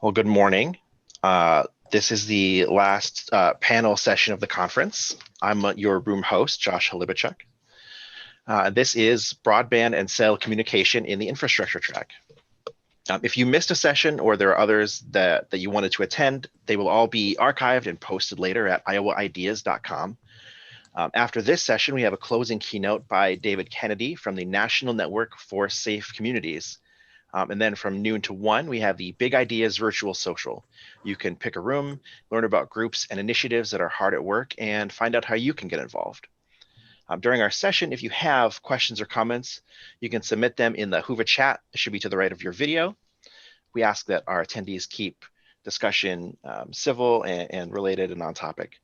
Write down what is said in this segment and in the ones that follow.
Well, good morning. This is the last panel session of the conference. I'm your room host, Josh Halibichuk. This is broadband and cell communication in the infrastructure track. If you missed a session or there are others that you wanted to attend, they will all be archived and posted later at iowaideas.com. After this session, we have a closing keynote by David Kennedy from the National Network for Safe Communities. And then from noon to 1, we have the Big Ideas Virtual Social. You can pick a room, learn about groups and initiatives that are hard at work, and find out how you can get involved. During our session, if you have questions or comments, you can submit them in the Whova chat. It should be to the right of your video. We ask that our attendees keep discussion civil and related and on topic.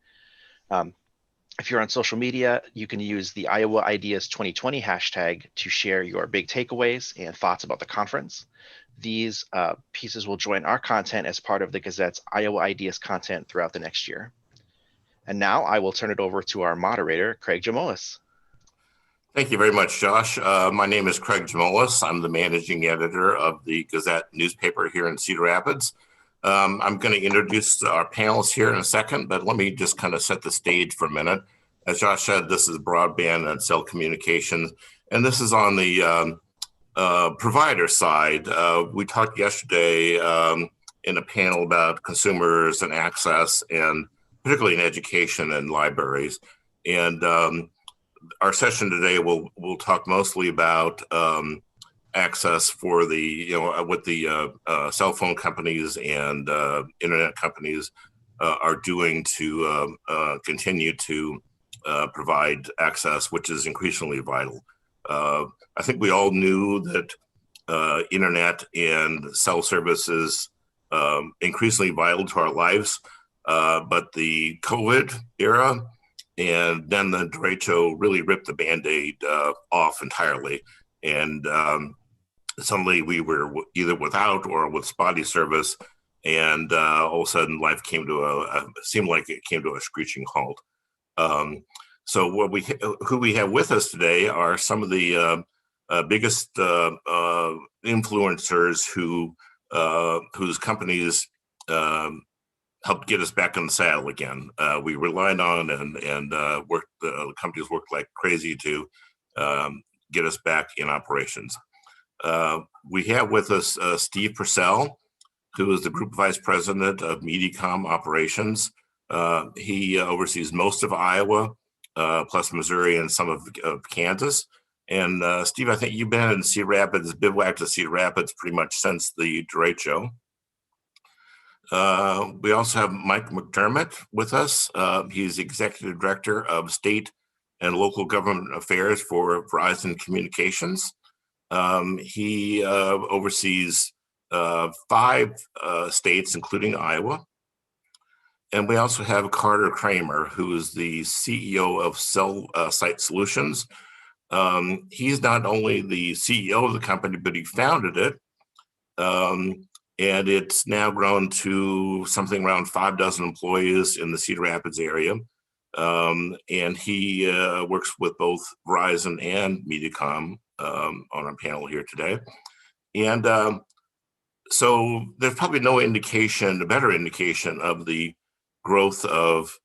If you're on social media, you can use the Iowa Ideas 2020 hashtag to share your big takeaways and thoughts about the conference. These pieces will join our content as part of the Gazette's Iowa Ideas content throughout the next year. And now I will turn it over to our moderator, Craig Gemoules. Thank you very much, Josh. My name is Craig Gemoules. I'm the managing editor of the Gazette newspaper here in Cedar Rapids. I'm going to introduce our panelists here in a second, but let me just kind of set the stage for a minute. As Josh said, this is broadband and cell communications, and this is on the provider side. We talked yesterday in a panel about consumers and access, and particularly in education and libraries. And our session today will talk mostly about access for the, what the cell phone companies and internet companies are doing to continue to provide access, which is increasingly vital. I think we all knew that internet and cell services increasingly vital to our lives, but the COVID era and then the Derecho really ripped the Band-Aid off entirely. And suddenly we were either without or with spotty service, and all of a sudden life came to seemed like it came to a screeching halt. So who we have with us today are some of the biggest influencers whose companies helped get us back on the saddle again. We relied on and worked. The companies worked like crazy to get us back in operations. We have with us Steve Purcell, who is the Group Vice President of Mediacom Operations. He oversees most of Iowa, plus Missouri and some of Kansas. And Steve, I think you've been in Cedar Rapids, bivouacked to Cedar Rapids pretty much since the Derecho. We also have Mike McDermott with us. He's Executive Director of State and Local Government Affairs for Verizon Communications. He oversees 5 states, including Iowa. And we also have Kramer, who is the CEO of Cellsite Solutions. He's not only the CEO of the company, but he founded it. And it's now grown to something around 6 employees in the Cedar Rapids area. And he works with both Verizon and Mediacom on our panel here today. And so there's probably no indication, a better indication of the growth of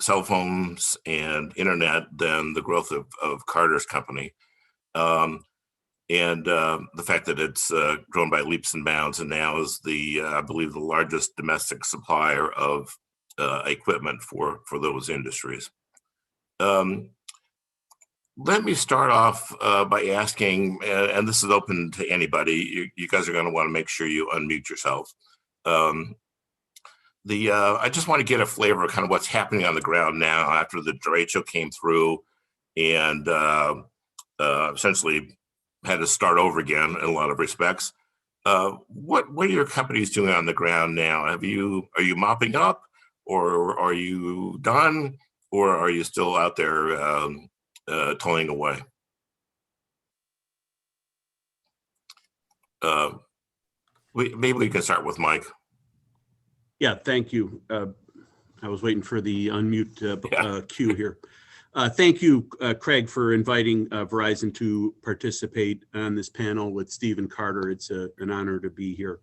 cell phones and internet than the growth of Carter's company. And the fact that it's grown by leaps and bounds and now is I believe, the largest domestic supplier of equipment for those industries. Let me start off by asking, and this is open to anybody, you guys are going to want to make sure you unmute yourself. I just want to get a flavor of kind of what's happening on the ground now after the Derecho came through and essentially had to start over again in a lot of respects. What are your companies doing on the ground now? Are you mopping up, or are you done, or are you still out there toiling away? Maybe we can start with Mike. Yeah, thank you. I was waiting for the unmute cue here. Thank you, Craig, for inviting Verizon to participate on this panel with Steve and Carter. It's an honor to be here.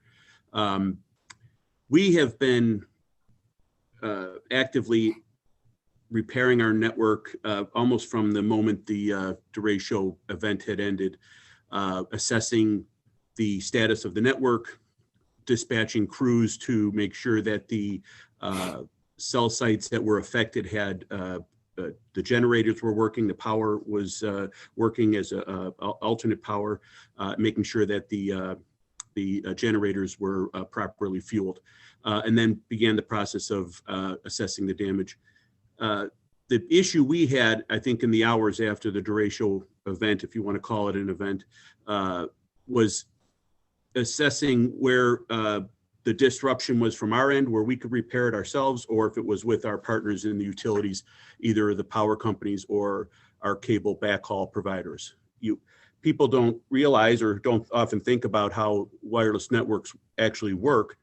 We have been actively repairing our network almost from the moment the Derecho event had ended, assessing the status of the network, dispatching crews to make sure that the cell sites that were affected had the generators were working, the power was working as a alternate power, making sure that the generators were properly fueled, and then began the process of assessing the damage. The issue we had, I think, in the hours after the Derecho event, if you want to call it an event, was assessing where the disruption was from our end, where we could repair it ourselves, or if it was with our partners in the utilities, either the power companies or our cable backhaul providers. People don't realize or don't often think about how wireless networks actually work.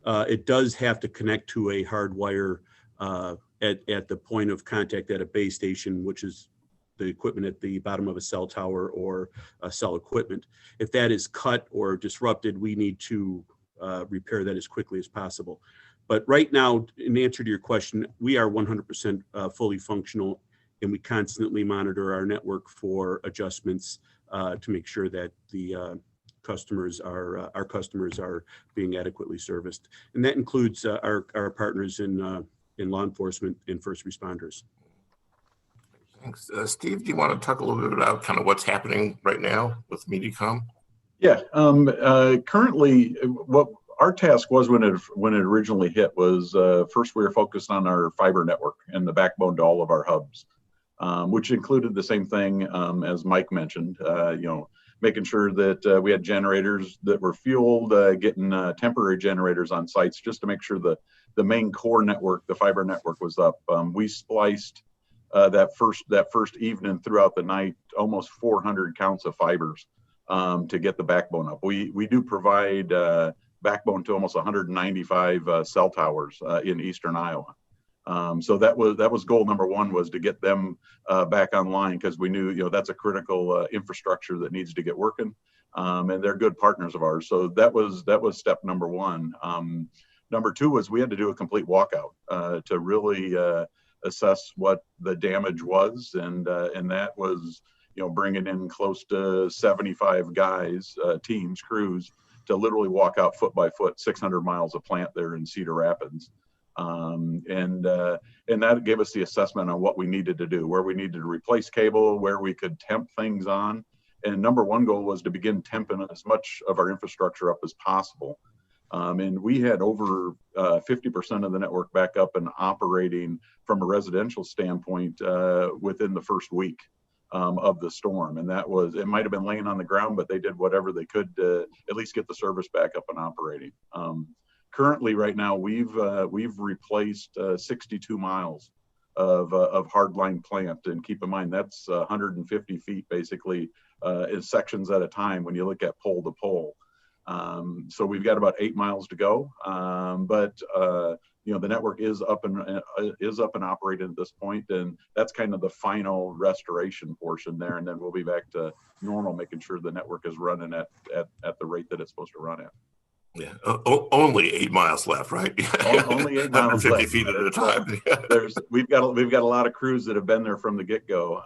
It does have to connect to a hard wire at the point of contact at a base station, which is the equipment at the bottom of a cell tower or cell equipment. If that is cut or disrupted, we need to repair that as quickly as possible. But right now, in answer to your question, we are 100% fully functional, and we constantly monitor our network for adjustments to make sure that our customers are being adequately serviced, and that includes our partners in law enforcement and first responders. Thanks. Steve, do you want to talk a little bit about kind of what's happening right now with Mediacom? Yeah, currently what our task was when it originally hit was first we were focused on our fiber network and the backbone to all of our hubs, which included the same thing as Mike mentioned, making sure that we had generators that were fueled, getting temporary generators on sites just to make sure the main core network, the fiber network, was up. We spliced that first evening throughout the night almost 400 counts of fibers to get the backbone up. We do provide backbone to almost 195 cell towers in eastern Iowa. So that was goal number one, was to get them back online, because we knew that's a critical infrastructure that needs to get working, and they're good partners of ours. So that was step number one. Number two was we had to do a complete walkout to really assess what the damage was, and that was bringing in close to 75 guys, teams, crews, to literally walk out foot by foot 600 miles of plant there in Cedar Rapids. And that gave us the assessment on what we needed to do, where we needed to replace cable, where we could temp things on. And number one goal was to begin temping as much of our infrastructure up as possible. And we had over 50% of the network back up and operating from a residential standpoint within the first week of the storm. And it might have been laying on the ground, but they did whatever they could to at least get the service back up and operating. Currently, right now, we've replaced 62 miles of hardline plant, and keep in mind that's 150 feet basically in sections at a time when you look at pole to pole. So we've got about 8 miles to go, but the network is up and operating at this point, and that's kind of the final restoration portion there, and then we'll be back to normal, making sure the network is running at the rate that it's supposed to run at. Yeah, only 8 miles left, right? Only 8 miles 50 left. feet at a time. We've got a lot of crews that have been there from the get-go.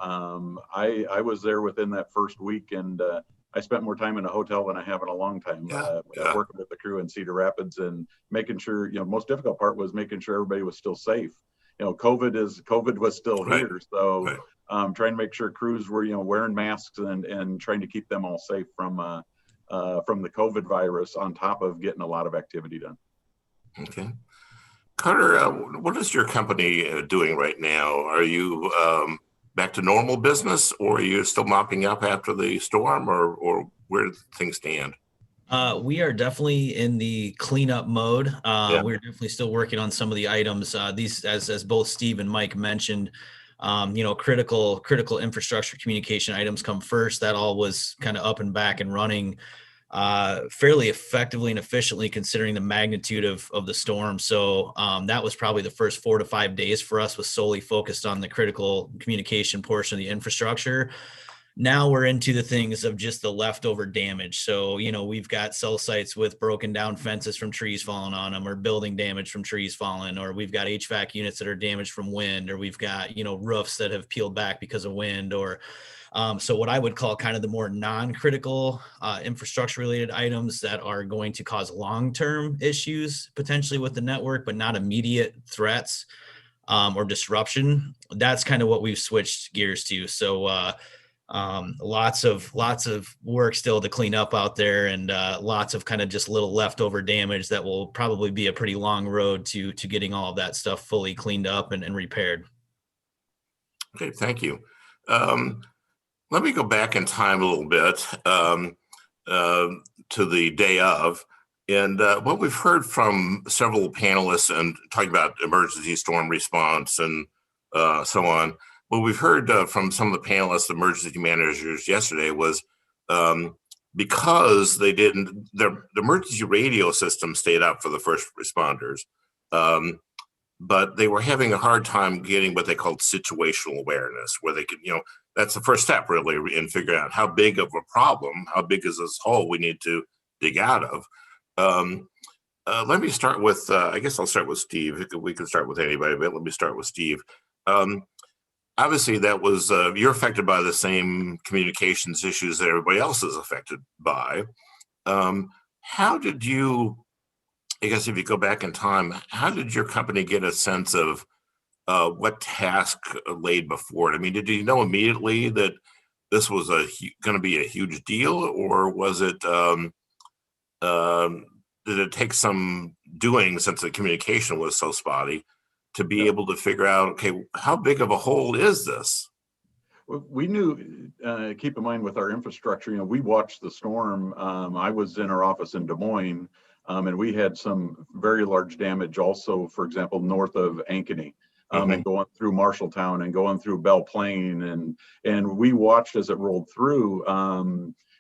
I was there within that first week, and I spent more time in a hotel than I have in a long time, working with the crew in Cedar Rapids and making sure, most difficult part was making sure everybody was still safe. COVID was still here. So trying to make sure crews were, wearing masks and trying to keep them all safe from the COVID virus, on top of getting a lot of activity done. Okay. Carter, what is your company doing right now? Are you back to normal business, or are you still mopping up after the storm, or where do things stand? We are definitely in the cleanup mode. We're definitely still working on some of the items. These, as both Steve and Mike mentioned, critical infrastructure communication items come first. That all was kind of up and back and running fairly effectively and efficiently, considering the magnitude of the storm. So that was probably the first 4 to 5 days for us, was solely focused on the critical communication portion of the infrastructure. Now we're into the things of just the leftover damage. So, we've got cell sites with broken down fences from trees falling on them, or building damage from trees falling, or we've got HVAC units that are damaged from wind, or we've got, roofs that have peeled back because of wind, or so what I would call kind of the more non-critical infrastructure related items that are going to cause long-term issues potentially with the network, but not immediate threats or disruption. That's kind of what we've switched gears to. So, lots of work still to clean up out there, and lots of kind of just little leftover damage that will probably be a pretty long road to getting all of that stuff fully cleaned up and repaired. Okay, thank you. Let me go back in time a little bit to the day of, and what we've heard from several panelists and talking about emergency storm response and so on. What we've heard from some of the panelists, emergency managers yesterday was because they didn't, the emergency radio system stayed up for the first responders, but they were having a hard time getting what they called situational awareness, where they could, that's the first step really in figuring out how big of a problem, how big is this hole we need to dig out of. Let me start with, I guess I'll start with Steve. We can start with anybody, but let me start with Steve. Obviously, that was you're affected by the same communications issues that everybody else is affected by. How did you, I guess if you go back in time, how did your company get a sense of what task laid before it? I mean, did you know immediately that this was going to be a huge deal, or was it, did it take some doing since the communication was so spotty to be able to figure out, okay, how big of a hole is this? We knew, keep in mind with our infrastructure, we watched the storm. I was in our office in Des Moines, and we had some very large damage also, for example, north of Ankeny, and going through Marshalltown and going through Belle Plaine. And we watched as it rolled through,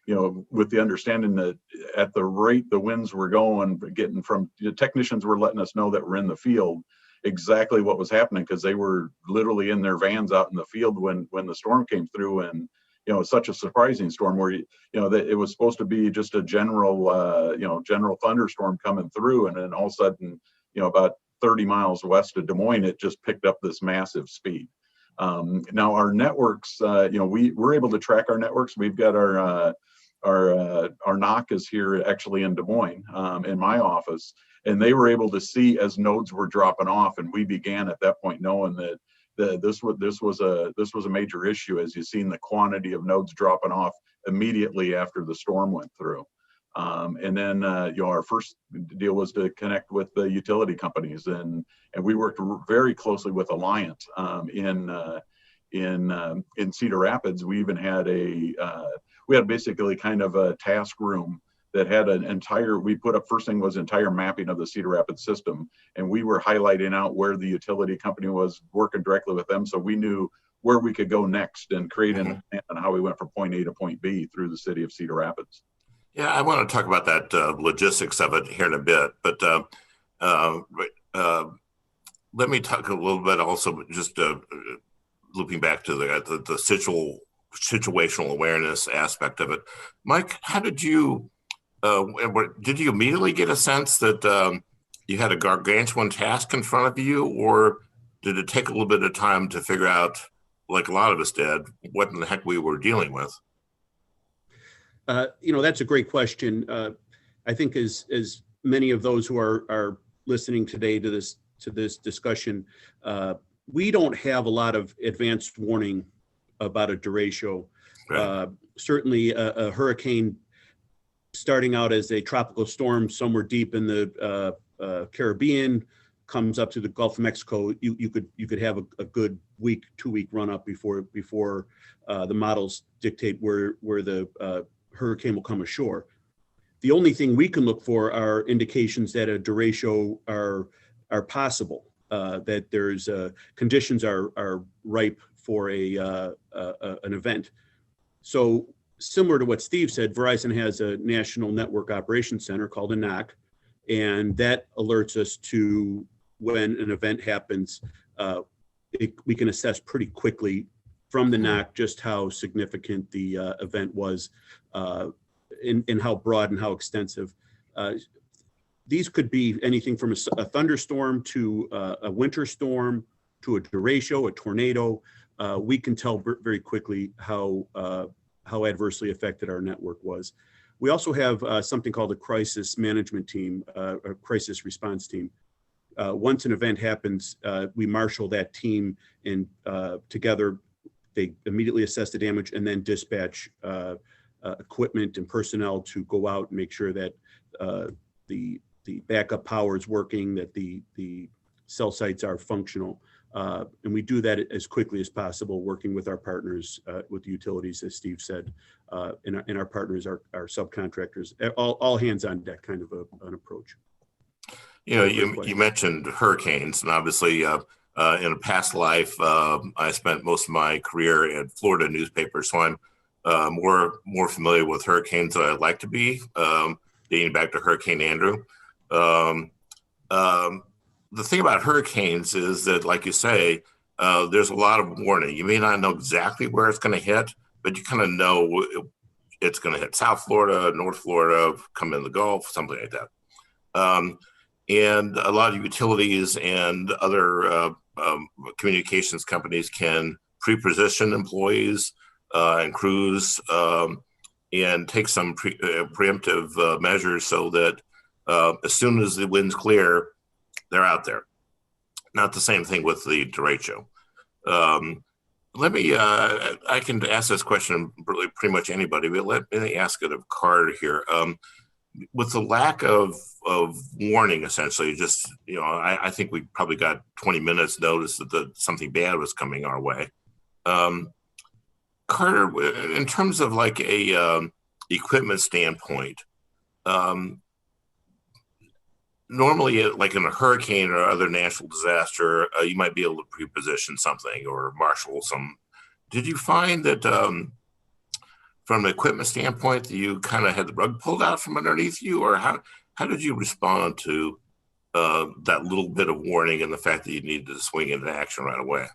with the understanding that at the rate the winds were going, getting from, the technicians were letting us know that we're in the field, exactly what was happening, because they were literally in their vans out in the field when the storm came through. And such a surprising storm where that it was supposed to be just a general general thunderstorm coming through, and then all of a sudden about 30 miles west of Des Moines it just picked up this massive speed. Now our networks, we're able to track our networks. We've got our NOC is here actually in Des Moines, in my office, and they were able to see as nodes were dropping off, and we began at that point knowing that this was a major issue, as you've seen the quantity of nodes dropping off immediately after the storm went through. And then our first deal was to connect with the utility companies, and we worked very closely with Alliant in Cedar Rapids. We even had we had basically kind of a task room that had an entire, we put up, first thing was entire mapping of the Cedar Rapids system. And we were highlighting out where the utility company was, working directly with them. So we knew where we could go next and create an plan on how we went from point A to point B through the city of Cedar Rapids. Yeah, I want to talk about that logistics of it here in a bit, but let me talk a little bit also, just looping back to the situational awareness aspect of it. Mike, how did you immediately get a sense that you had a gargantuan task in front of you, or did it take a little bit of time to figure out, like a lot of us did, what in the heck we were dealing with? That's a great question. I think as many of those who are listening today to this discussion, we don't have a lot of advanced warning about a derecho. Right. Certainly a hurricane starting out as a tropical storm somewhere deep in the Caribbean comes up to the Gulf of Mexico, you could have a good week, 2-week run up before the models dictate where the hurricane will come ashore. The only thing we can look for are indications that a derecho are possible, that there's conditions are ripe for an event. So similar to what Steve said, Verizon has a national network operations center called a NOC, and that alerts us to when an event happens. We can assess pretty quickly from the knock just how significant the event was and how broad and how extensive. These could be anything from a thunderstorm to a winter storm to a derecho, a tornado. We can tell very quickly how adversely affected our network was. We also have something called a crisis management team, a crisis response team. Once an event happens, we marshal that team and together they immediately assess the damage and then dispatch equipment and personnel to go out and make sure that the backup power is working, that the cell sites are functional. And we do that as quickly as possible, working with our partners, with the utilities, as Steve said, and our partners, our subcontractors, all hands on deck kind of an approach. You know, you mentioned hurricanes, and obviously in a past life, I spent most of my career at Florida newspapers, so I'm more familiar with hurricanes than I'd like to be, dating back to Hurricane Andrew. The thing about hurricanes is that, like you say, there's a lot of warning. You may not know exactly where it's going to hit, but you kind of know it's going to hit South Florida, North Florida, come in the Gulf, something like that. And a lot of utilities and other communications companies can pre-position employees and crews and take some preemptive measures so that as soon as the wind's clear, they're out there. Not the same thing with the derecho. I can ask this question really pretty much anybody, but let me ask it of Carter here. With the lack of warning, essentially, just, you know, I think we probably got 20 minutes notice that something bad was coming our way. Carter, in terms of like a equipment standpoint, normally, like in a hurricane or other natural disaster, you might be able to pre-position something or marshal some. Did you find that from an equipment standpoint, that you kind of had the rug pulled out from underneath you, or how did you respond to that little bit of warning and the fact that you needed to swing into action right away?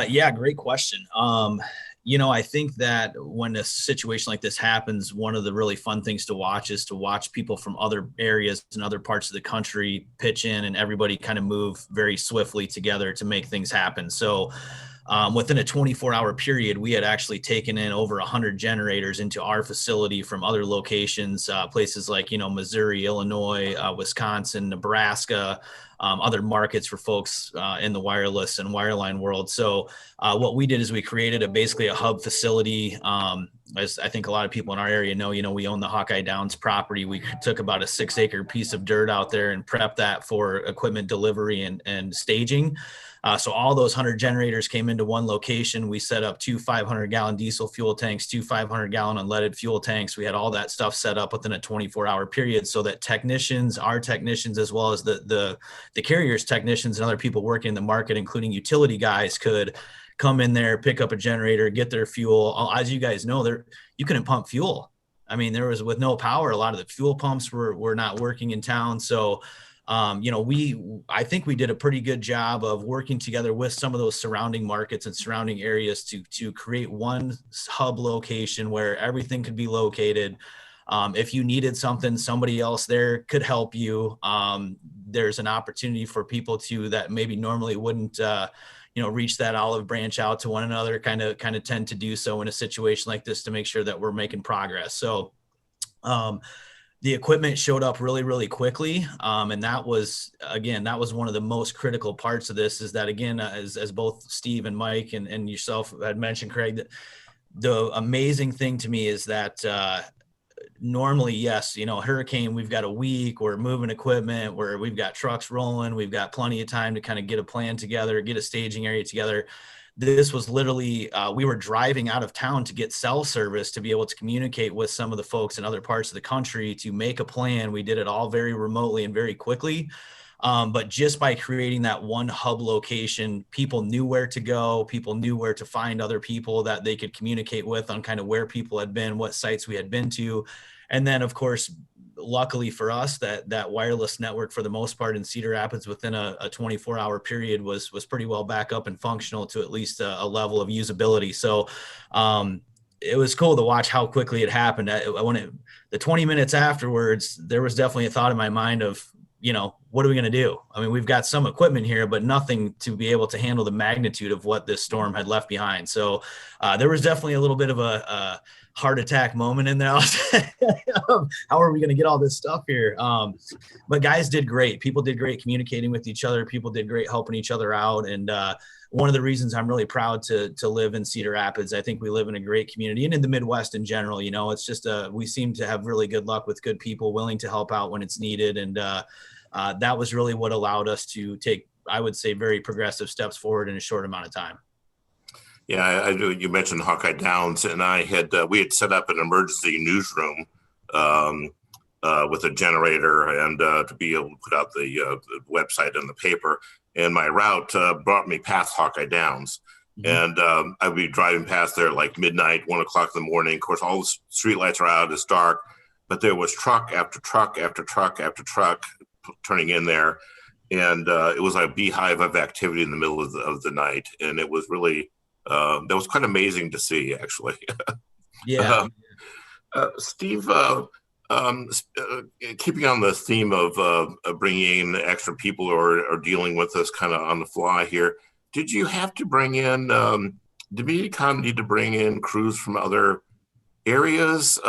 Yeah, great question. You know, I think that when a situation like this happens, one of the really fun things to watch is to watch people from other areas and other parts of the country pitch in, and everybody kind of move very swiftly together to make things happen. So within a 24-hour period, we had actually taken in over 100 generators into our facility from other locations, places like, you know, Missouri, Illinois, Wisconsin, Nebraska, other markets for folks in the wireless and wireline world. So what we did is we created basically a hub facility. As I think a lot of people in our area know, you know, we own the Hawkeye Downs property. We took about a 6-acre piece of dirt out there and prepped that for equipment delivery and staging. So all those 100 generators came into one location. We set up 2 500-gallon diesel fuel tanks, 2 500-gallon unleaded fuel tanks. We had all that stuff set up within a 24-hour period so that technicians, our technicians, as well as the carriers' technicians and other people working in the market, including utility guys, could come in there, pick up a generator, get their fuel. As you guys know, you couldn't pump fuel. I mean, there was, with no power, a lot of the fuel pumps were not working in town. So you know, I think we did a pretty good job of working together with some of those surrounding markets and surrounding areas to create one hub location where everything could be located. If you needed something, somebody else there could help you. There's an opportunity for people that maybe normally wouldn't, you know, reach that olive branch out to one another, kind of tend to do so in a situation like this to make sure that we're making progress. So, the equipment showed up really, really quickly. And that was one of the most critical parts of this, is that, again, as both Steve and Mike and yourself had mentioned, Craig, that the amazing thing to me is that normally, yes, you know, hurricane, we've got a week, we're moving equipment, where we've got trucks rolling, we've got plenty of time to kind of get a plan together, get a staging area together. This was literally, we were driving out of town to get cell service to be able to communicate with some of the folks in other parts of the country to make a plan. We did it all very remotely and very quickly. But just by creating that one hub location, people knew where to go. People knew where to find other people that they could communicate with on kind of where people had been, what sites we had been to. And then, of course, luckily for us, that wireless network for the most part in Cedar Rapids within a 24-hour period was pretty well back up and functional to at least a level of usability. So it was cool to watch how quickly it happened. The 20 minutes afterwards, there was definitely a thought in my mind of, what are we going to do? I mean, we've got some equipment here, but nothing to be able to handle the magnitude of what this storm had left behind. So there was definitely a little bit of a heart attack moment in there. How are we going to get all this stuff here? But guys did great. People did great communicating with each other. People did great helping each other out. And one of the reasons I'm really proud to live in Cedar Rapids, I think we live in a great community, and in the Midwest in general. It's just we seem to have really good luck with good people willing to help out when it's needed. And that was really what allowed us to take, I would say, very progressive steps forward in a short amount of time. Yeah, I do. You mentioned Hawkeye Downs, and we had set up an emergency newsroom with a generator and to be able to put out the website and the paper. And my route brought me past Hawkeye Downs. Mm-hmm. And I'd be driving past there like midnight, 1 o'clock in the morning. Of course, all the street lights are out, it's dark, but there was truck after truck after truck after truck turning in there. And it was like a beehive of activity in the middle of the night. And it was really, that was quite amazing to see, actually. Yeah. Steve, keeping on the theme of bringing in extra people or dealing with this kind of on the fly here, did you have to bring in, did Mediacom need to bring in crews from other areas?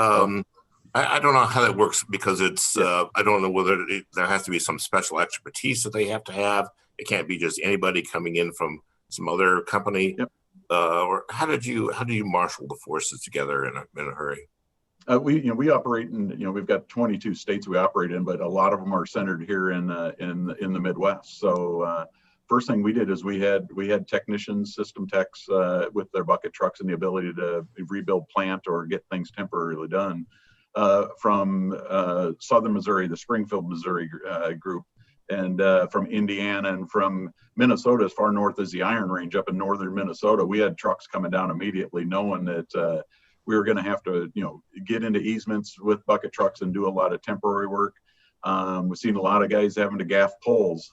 I don't know how that works because it's, I don't know whether there has to be some special expertise that they have to have. It can't be just anybody coming in from some other company. Yep. Or how do you marshal the forces together in a hurry? We operate in, we've got 22 states we operate in, but a lot of them are centered here in the Midwest. So first thing we did is we had technicians, system techs with their bucket trucks and the ability to rebuild plant or get things temporarily done from Southern Missouri, the Springfield, Missouri group, and from Indiana and from Minnesota, as far north as the Iron Range up in northern Minnesota. We had trucks coming down immediately knowing that we were going to have to, get into easements with bucket trucks and do a lot of temporary work. We've seen a lot of guys having to gaff poles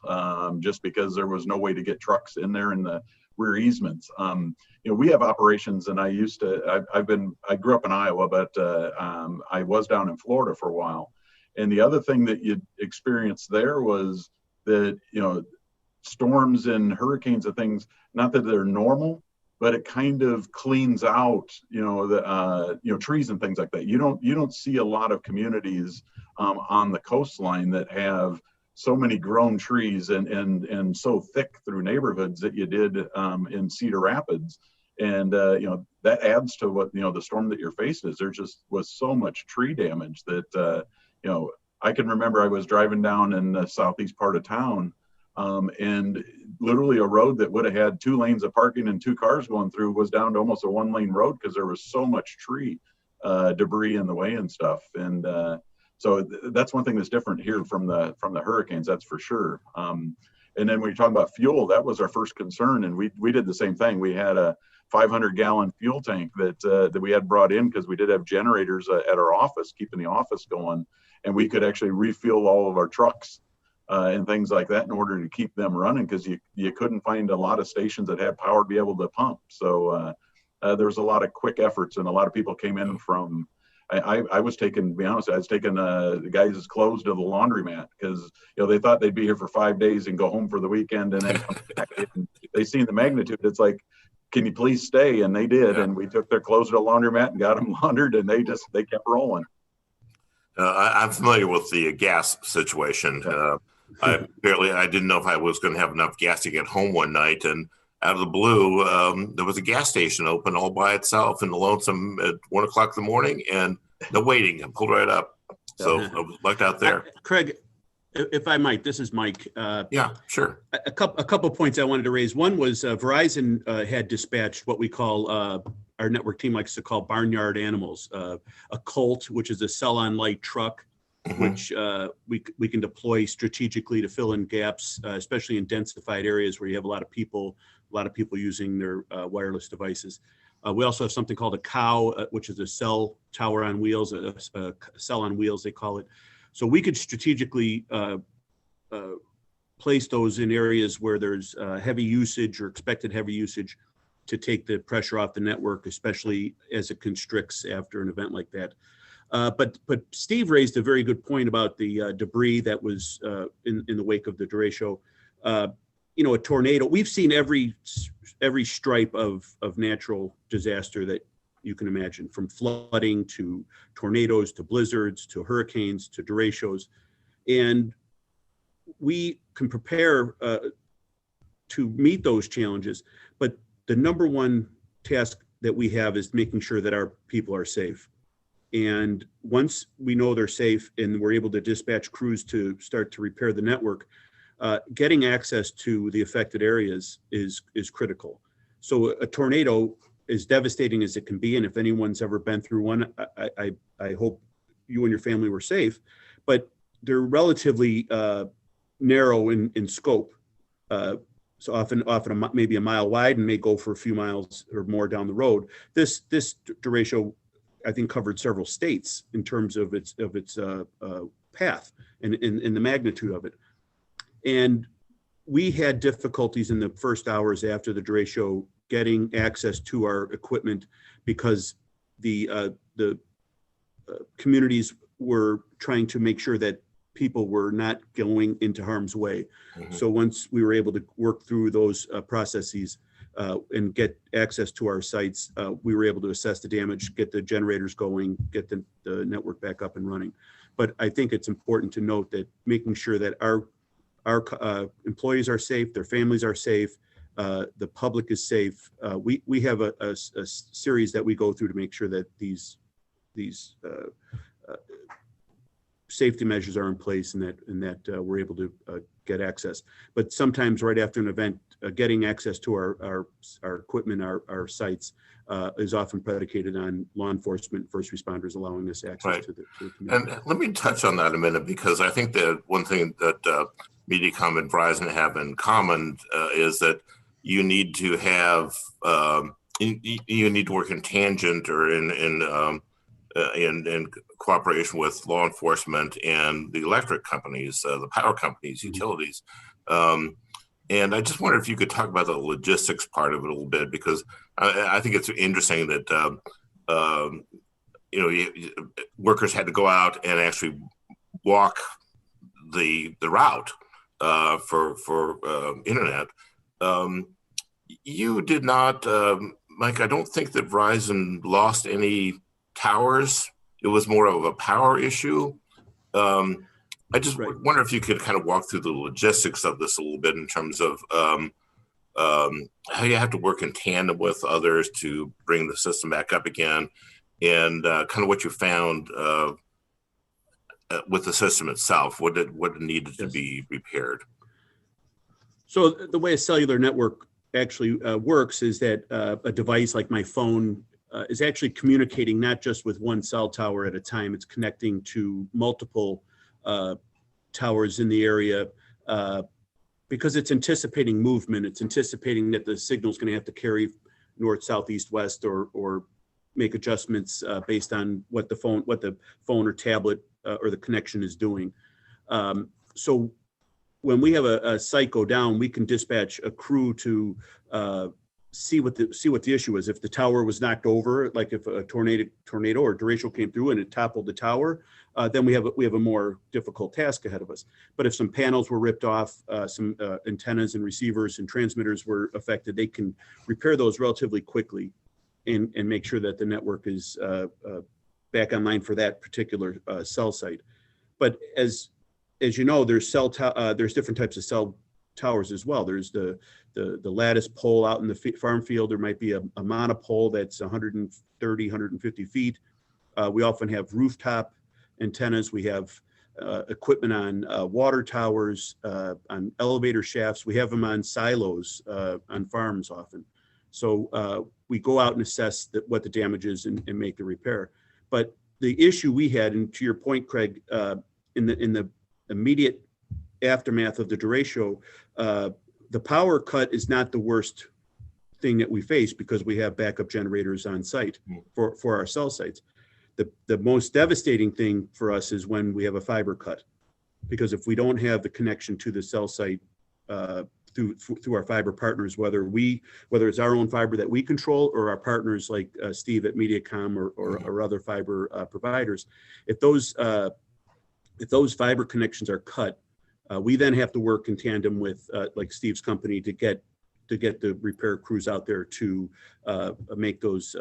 just because there was no way to get trucks in there in the rear easements. We have operations, and I grew up in Iowa, but I was down in Florida for a while. And the other thing that you experienced there was that, storms and hurricanes and things, not that they're normal, but it kind of cleans out, trees and things like that. You don't see a lot of communities on the coastline that have so many grown trees and so thick through neighborhoods that you did in Cedar Rapids. And, that adds to what, the storm that you're facing is. There just was so much tree damage that, I can remember I was driving down in the southeast part of town and literally a road that would have had 2 lanes of parking and 2 cars going through was down to almost a 1-lane road because there was so much tree debris in the way and stuff. And so that's one thing that's different here from the hurricanes, that's for sure. And then when you're talking about fuel, that was our first concern. And we did the same thing. We had a 500-gallon fuel tank that we had brought in because we did have generators at our office, keeping the office going. And we could actually refuel all of our trucks and things like that in order to keep them running because you couldn't find a lot of stations that had power to be able to pump. So there was a lot of quick efforts, and a lot of people came in from, I was taking, to be honest, I was taking the guys' clothes to the laundromat because, they thought they'd be here for 5 days and go home for the weekend and then come back. And they seen the magnitude. It's like, can you please stay? And they did. Yeah. And we took their clothes to the laundromat and got them laundered, and they kept rolling. I'm familiar with the gas situation. I didn't know if I was going to have enough gas to get home one night, and out of the blue, there was a gas station open all by itself in the lonesome at 1 o'clock in the morning, and no waiting. I pulled right up. So I was lucked out there. Craig, if I might, this is Mike. Yeah, sure. A couple of points I wanted to raise. One was Verizon had dispatched what we call, our network team likes to call barnyard animals, a Colt, which is a cell-on-light truck, which we can deploy strategically to fill in gaps, especially in densified areas where you have a lot of people using their wireless devices. We also have something called a cow, which is a cell tower on wheels, a cell on wheels, they call it. So we could strategically place those in areas where there's heavy usage or expected heavy usage to take the pressure off the network, especially as it constricts after an event like that. But Steve raised a very good point about the debris that was in the wake of the Derecho. A tornado. We've seen every stripe of natural disaster that you can imagine, from flooding to tornadoes to blizzards to hurricanes to derechos, and we can prepare to meet those challenges. But the number one task that we have is making sure that our people are safe. And once we know they're safe and we're able to dispatch crews to start to repair the network, getting access to the affected areas is critical. So a tornado, as devastating as it can be, and if anyone's ever been through one, I hope you and your family were safe, but they're relatively narrow in scope. So often maybe a mile wide and may go for a few miles or more down the road. This derecho, I think, covered several states in terms of its path and the magnitude of it. And we had difficulties in the first hours after the derecho getting access to our equipment because the communities were trying to make sure that people were not going into harm's way. Mm-hmm. So once we were able to work through those processes and get access to our sites, we were able to assess the damage, get the generators going, get the network back up and running. But I think it's important to note that making sure that our employees are safe, their families are safe, the public is safe. We have a series that we go through to make sure that these safety measures are in place and that we're able to get access. But sometimes right after an event, getting access to our equipment, our sites is often predicated on law enforcement, first responders allowing us access to the community. And let me touch on that a minute, because I think that one thing that Mediacom and Verizon have in common is that you need to have you need to work in tangent or in cooperation with law enforcement and the electric companies, the power companies, utilities. And I just wonder if you could talk about the logistics part of it a little bit, because I think it's interesting that workers had to go out and actually walk the route for internet. You did not, Mike. I don't think that Verizon lost any towers. It was more of a power issue. I just wonder if you could kind of walk through the logistics of this a little bit in terms of how you have to work in tandem with others to bring the system back up again, and kind of what you found with the system itself, what needed to be repaired. So the way a cellular network actually works is that a device like my phone is actually communicating not just with one cell tower at a time. It's connecting to multiple towers in the area because it's anticipating movement. It's anticipating that the signal is going to have to carry north, south, east, west, or make adjustments based on what the phone or tablet or the connection is doing. So when we have a site go down, we can dispatch a crew to see what the issue is. If the tower was knocked over, like if a tornado or derecho came through and it toppled the tower, then we have a more difficult task ahead of us. But if some panels were ripped off, some antennas and receivers and transmitters were affected, they can repair those relatively quickly and make sure that the network is back online for that particular cell site. But as you know, there's different types of cell towers as well. There's the lattice pole out in the farm field. There might be a monopole that's 130, 150 feet. We often have rooftop antennas. We have equipment on water towers, on elevator shafts. We have them on silos on farms often. So we go out and assess what the damage is and make the repair. But the issue we had, and to your point, Craig, in the immediate aftermath of the derecho, the power cut is not the worst thing that we face because we have backup generators on site for our cell sites. The most devastating thing for us is when we have a fiber cut, because if we don't have the connection to the cell site through our fiber partners, whether it's our own fiber that we control or our partners like Steve at Mediacom or other fiber providers, if those fiber connections are cut, we then have to work in tandem with like Steve's company to get the repair crews out there to make those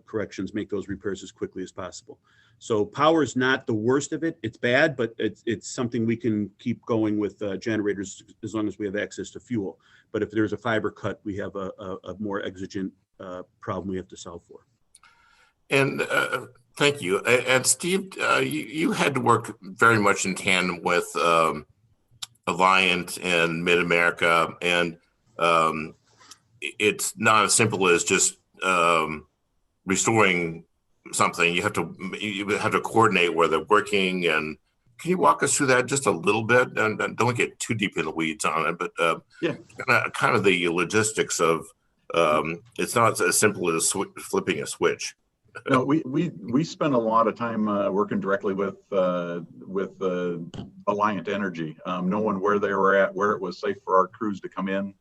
corrections, make those repairs as quickly as possible. So power is not the worst of it. It's bad, but it's something we can keep going with generators as long as we have access to fuel. But if there's a fiber cut, we have a more exigent problem we have to solve for. And thank you. And Steve, you had to work very much in tandem with Alliant and Mid-America, and it's not as simple as just restoring something. You have to coordinate where they're working. And can you walk us through that just a little bit? And don't get too deep in the weeds on it, but kind of the logistics of it's not as simple as flipping a switch. No, we spent a lot of time working directly with Alliant Energy, knowing where they were at, where it was safe for our crews to come in.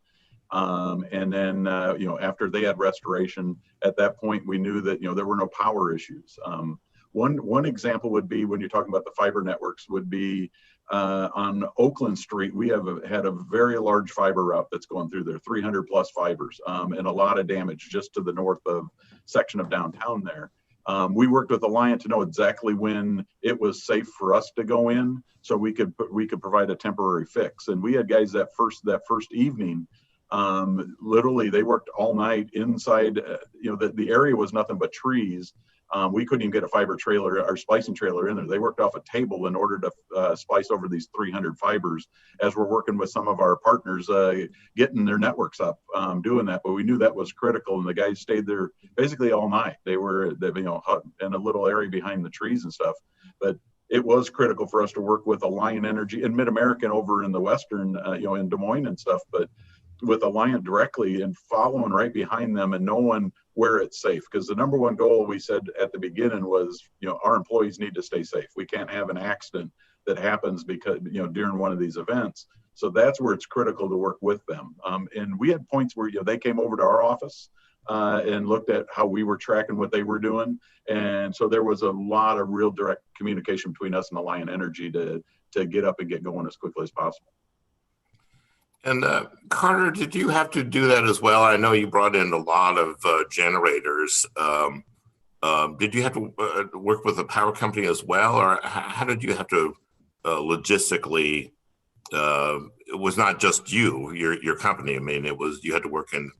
And then, after they had restoration, at that point, we knew that, there were no power issues. One example would be when you're talking about the fiber networks would be on Oakland Street. We had a very large fiber route that's going through there, 300 plus fibers, and a lot of damage just to the north of section of downtown there. We worked with Alliant to know exactly when it was safe for us to go in, so we could provide a temporary fix. And we had guys that first evening. Literally, they worked all night inside. The area was nothing but trees. We couldn't even get a fiber trailer or splicing trailer in there. They worked off a table in order to splice over these 300 fibers as we're working with some of our partners, getting their networks up, doing that. But we knew that was critical, and the guys stayed there basically all night. They were, in a little area behind the trees and stuff. But it was critical for us to work with Alliant Energy and Mid-American over in the Western, in Des Moines and stuff. But with Alliant directly and following right behind them and knowing where it's safe. Because the number one goal we said at the beginning was, our employees need to stay safe. We can't have an accident that happens because, during one of these events. So that's where it's critical to work with them. And we had points where, they came over to our office and looked at how we were tracking what they were doing. And so there was a lot of real direct communication between us and Alliant Energy to get up and get going as quickly as possible. And Carter, did you have to do that as well? I know you brought in a lot of generators. Did you have to work with the power company as well, or how did you have to logistically? It was not just your company. I mean, you had to work in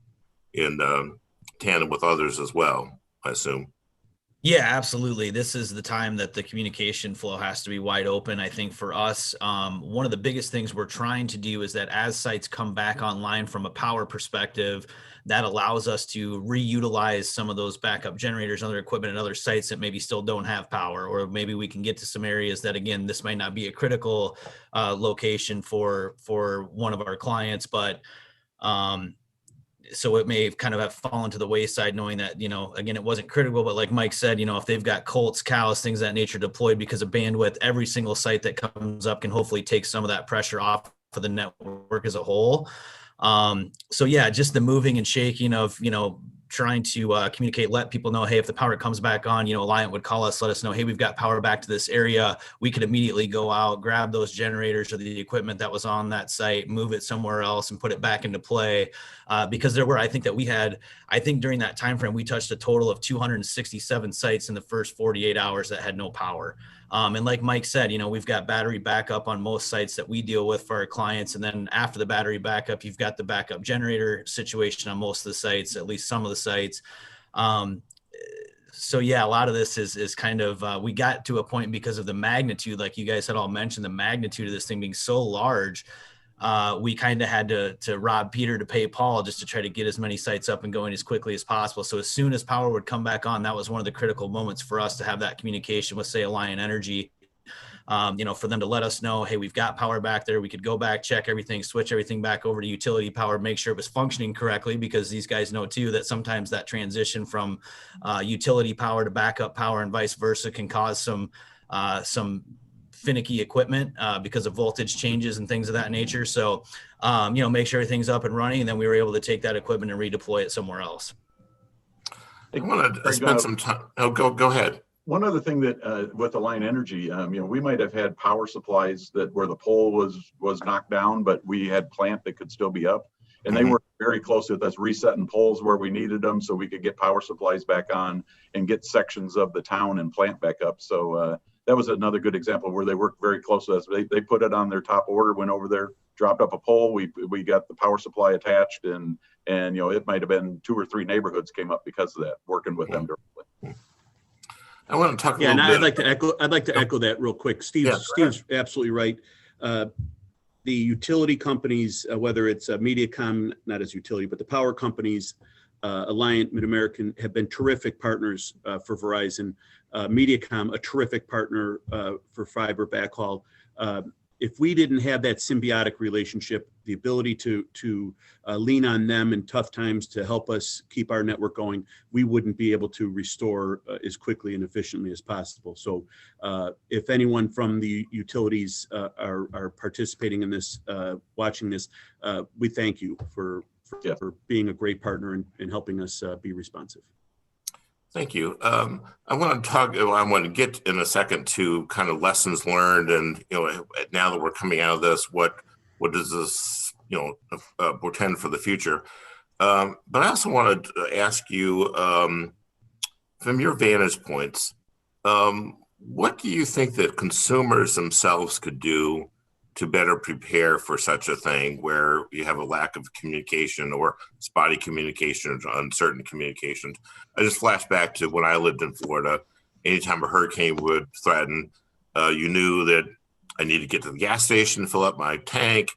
tandem with others as well, I assume. Yeah, absolutely. This is the time that the communication flow has to be wide open. I think for us, one of the biggest things we're trying to do is that as sites come back online from a power perspective, that allows us to reutilize some of those backup generators, other equipment at other sites that maybe still don't have power, or maybe we can get to some areas that, again, this might not be a critical location for one of our clients, but so it may kind of have fallen to the wayside, knowing that, again, it wasn't critical, but like Mike said, if they've got colts, cows, things of that nature deployed because of bandwidth, every single site that comes up can hopefully take some of that pressure off for the network as a whole. So yeah, just the moving and shaking of, trying to communicate, let people know, hey, if the power comes back on, Alliant would call us, let us know, hey, we've got power back to this area. We could immediately go out, grab those generators or the equipment that was on that site, move it somewhere else and put it back into play. Because I think during that time frame, we touched a total of 267 sites in the first 48 hours that had no power. And like Mike said, we've got battery backup on most sites that we deal with for our clients. And then after the battery backup, you've got the backup generator situation on most of the sites, at least some of the sites. So yeah, a lot of this is kind of, we got to a point because of the magnitude, like you guys had all mentioned, the magnitude of this thing being so large, we kind of had to rob Peter to pay Paul just to try to get as many sites up and going as quickly as possible. So as soon as power would come back on, that was one of the critical moments for us to have that communication with, say, Alliant Energy, for them to let us know, hey, we've got power back there. We could go back, check everything, switch everything back over to utility power, make sure it was functioning correctly, because these guys know too that sometimes that transition from utility power to backup power and vice versa can cause some finicky equipment because of voltage changes and things of that nature. So, make sure everything's up and running, and then we were able to take that equipment and redeploy it somewhere else. I want to spend some time. Oh, go ahead. One other thing that with Alliant Energy, we might have had power supplies that where the pole was knocked down, but we had plant that could still be up, and they were very close with us resetting poles where we needed them, so we could get power supplies back on and get sections of the town and plant back up. So that was another good example where they worked very close with us. They put it on their top order, went over there, dropped up a pole. We got the power supply attached, and it might have been 2 or 3 neighborhoods came up because of that, working with them directly. I want to talk. I'd like to echo that real quick. Steve's absolutely right. The utility companies, whether it's Mediacom, not as utility, but the power companies, Alliant, Mid-American, have been terrific partners for Verizon. Mediacom, a terrific partner for fiber backhaul. If we didn't have that symbiotic relationship, the ability to lean on them in tough times to help us keep our network going, we wouldn't be able to restore as quickly and efficiently as possible. So if anyone from the utilities are participating in this, watching this, we thank you for being a great partner and helping us be responsive. Thank you. I want to get in a second to kind of lessons learned, and now that we're coming out of this, what does this portend for the future? But I also wanted to ask you, from your vantage points, what do you think that consumers themselves could do to better prepare for such a thing where you have a lack of communication or spotty communication or uncertain communications? I just flashed back to when I lived in Florida. Anytime a hurricane would threaten, you knew that I need to get to the gas station, fill up my tank,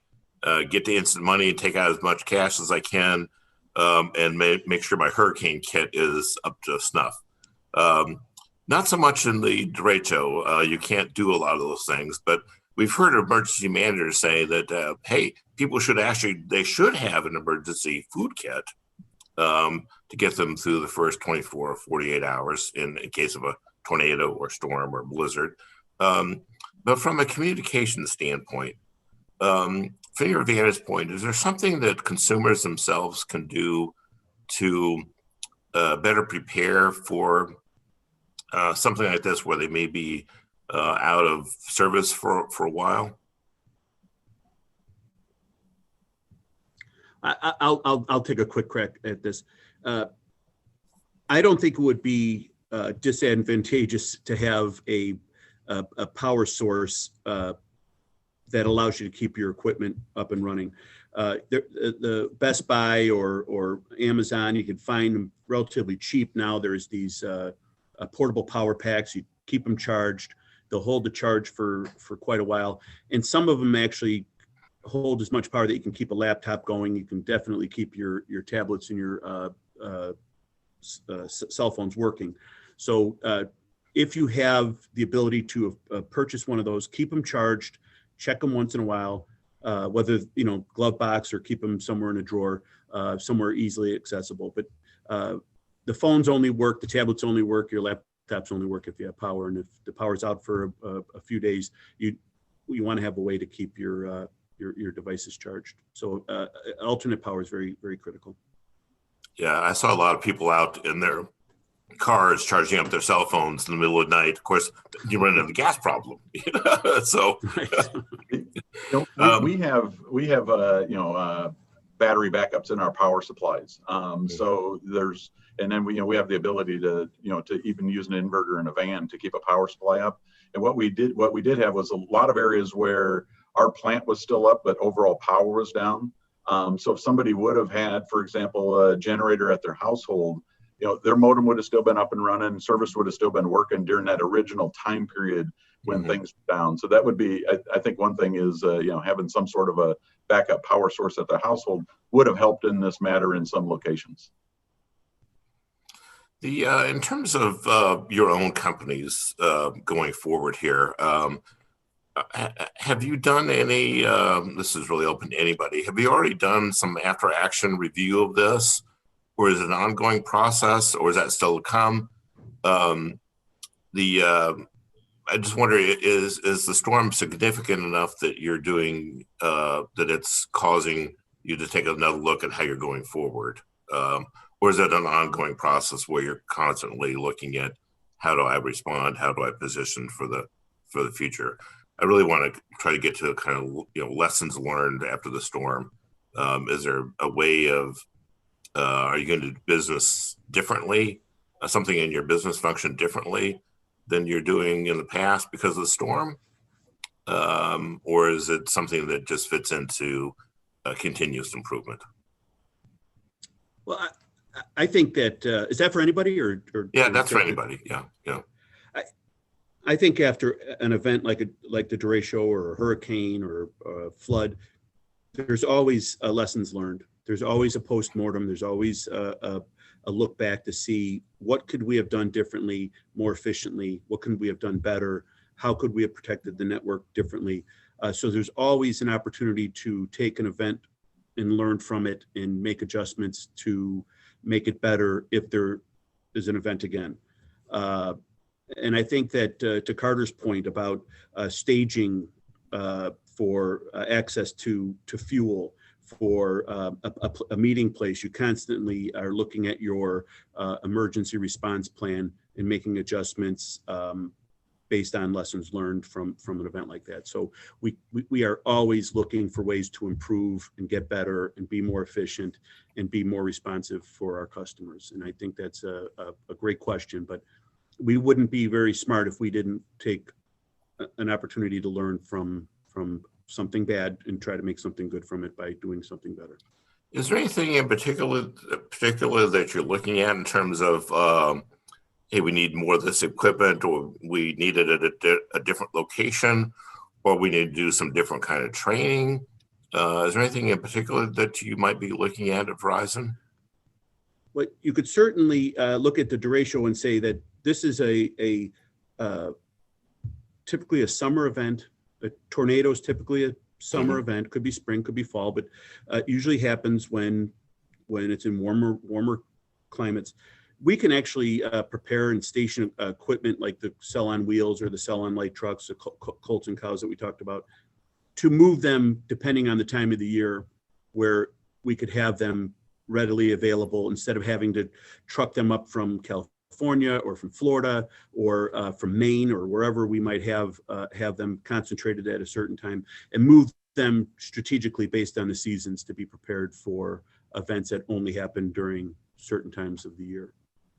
get the instant money, take out as much cash as I can, and make sure my hurricane kit is up to snuff. Not so much in the Derecho. You can't do a lot of those things, but we've heard emergency managers say that, hey, people should have an emergency food kit to get them through the first 24 or 48 hours in case of a tornado or storm or blizzard. But from a communication standpoint, from your vantage point, is there something that consumers themselves can do to better prepare for something like this where they may be out of service for a while? I'll take a quick crack at this. I don't think it would be disadvantageous to have a power source that allows you to keep your equipment up and running. The Best Buy or Amazon, you can find them relatively cheap now. There's these portable power packs. You keep them charged. They'll hold the charge for quite a while. And some of them actually hold as much power that you can keep a laptop going. You can definitely keep your tablets and your cell phones working. So if you have the ability to purchase one of those, keep them charged, check them once in a while, whether, glove box or keep them somewhere in a drawer, somewhere easily accessible. But the phones only work, the tablets only work, your laptops only work if you have power. And if the power's out for a few days, you want to have a way to keep your devices charged. So alternate power is very, very critical. Yeah, I saw a lot of people out in their cars charging up their cell phones in the middle of the night. Of course, you run into the gas problem. So we have battery backups in our power supplies. So there's, and then we have the ability to even use an inverter in a van to keep a power supply up. And what we did have was a lot of areas where our plant was still up, but overall power was down. So if somebody would have had, for example, a generator at their household, their modem would have still been up and running, service would have still been working during that original time period when things were down. So that would be, I think one thing is, having some sort of a backup power source at the household would have helped in this matter in some locations. In terms of your own companies going forward here, have you done any, this is really open to anybody, have you already done some after action review of this? Or is it an ongoing process, or is that still to come? I just wonder, is the storm significant enough that you're doing, that it's causing you to take another look at how you're going forward? Or is it an ongoing process where you're constantly looking at how do I respond? How do I position for the future? I really want to try to get to kind of, lessons learned after the storm. Is there a way of, are you going to do business differently? Something in your business function differently than you're doing in the past because of the storm? Or is it something that just fits into continuous improvement? Well, I think that, is that for anybody or yeah, that's for anybody. Yeah. I think after an event like the Derecho or a hurricane or a flood, there's always lessons learned. There's always a post-mortem. There's always a look back to see what could we have done differently, more efficiently? What could we have done better? How could we have protected the network differently? So there's always an opportunity to take an event and learn from it and make adjustments to make it better if there is an event again. And I think that to Carter's point about staging for access to fuel, for a meeting place, you constantly are looking at your emergency response plan and making adjustments based on lessons learned from an event like that. So we are always looking for ways to improve and get better and be more efficient and be more responsive for our customers. And I think that's a great question, but we wouldn't be very smart if we didn't take an opportunity to learn from something bad and try to make something good from it by doing something better. Is there anything in particular that you're looking at in terms of, hey, we need more of this equipment, or we need it at a different location, or we need to do some different kind of training? Is there anything in particular that you might be looking at Verizon? Well, you could certainly look at the Derecho and say that this is a typically a summer event. A tornado is typically a summer event, could be spring, could be fall, but usually happens when it's in warmer climates. We can actually prepare and station equipment like the cell on wheels or the cell on light trucks, the colts and cows that we talked about, to move them depending on the time of the year, where we could have them readily available instead of having to truck them up from California or from Florida or from Maine or wherever we might have them concentrated at a certain time, and move them strategically based on the seasons to be prepared for events that only happen during certain times of the year.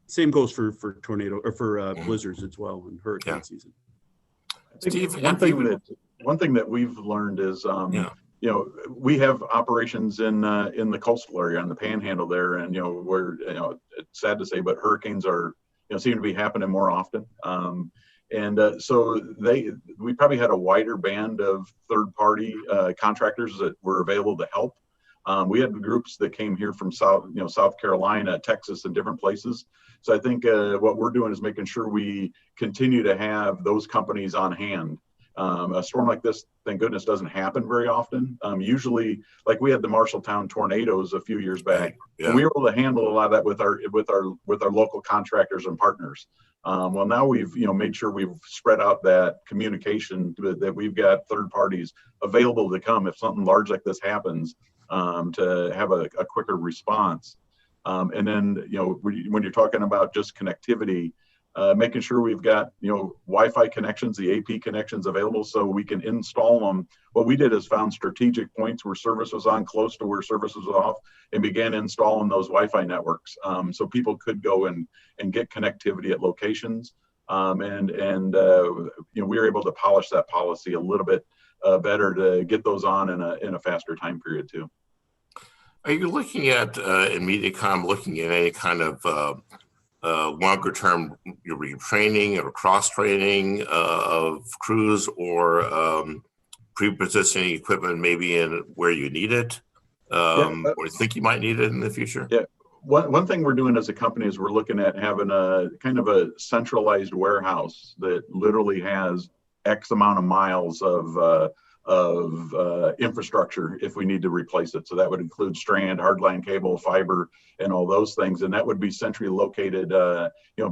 Same goes for tornado or for blizzards as well in hurricane season. Steve, one thing that we've learned is we have operations in the coastal area on the panhandle there, and where it's sad to say, but hurricanes are seem to be happening more often. So we probably had a wider band of third-party contractors that were available to help. We had groups that came here from South Carolina, Texas, and different places. So I think what we're doing is making sure we continue to have those companies on hand. A storm like this, thank goodness, doesn't happen very often. Usually, like we had the Marshalltown tornadoes a few years back, and we were able to handle a lot of that with our local contractors and partners. Well, now we've made sure we've spread out that communication, that we've got third parties available to come if something large like this happens, to have a quicker response. And then when you're talking about just connectivity, making sure we've got Wi-Fi connections, the AP connections available so we can install them. What we did is found strategic points where service was on, close to where service was off, and began installing those Wi-Fi networks, so people could go and get connectivity at locations. We were able to polish that policy a little bit better to get those on in a faster time period too. Are you looking at in Mediacom looking at any kind of longer term retraining or cross training of crews, or pre-positioning equipment maybe in where you need it, or think you might need it in the future? Yeah. One thing we're doing as a company is we're looking at having a kind of a centralized warehouse that literally has X amount of miles of infrastructure if we need to replace it. So that would include strand, hardline cable, fiber, and all those things. And that would be centrally located,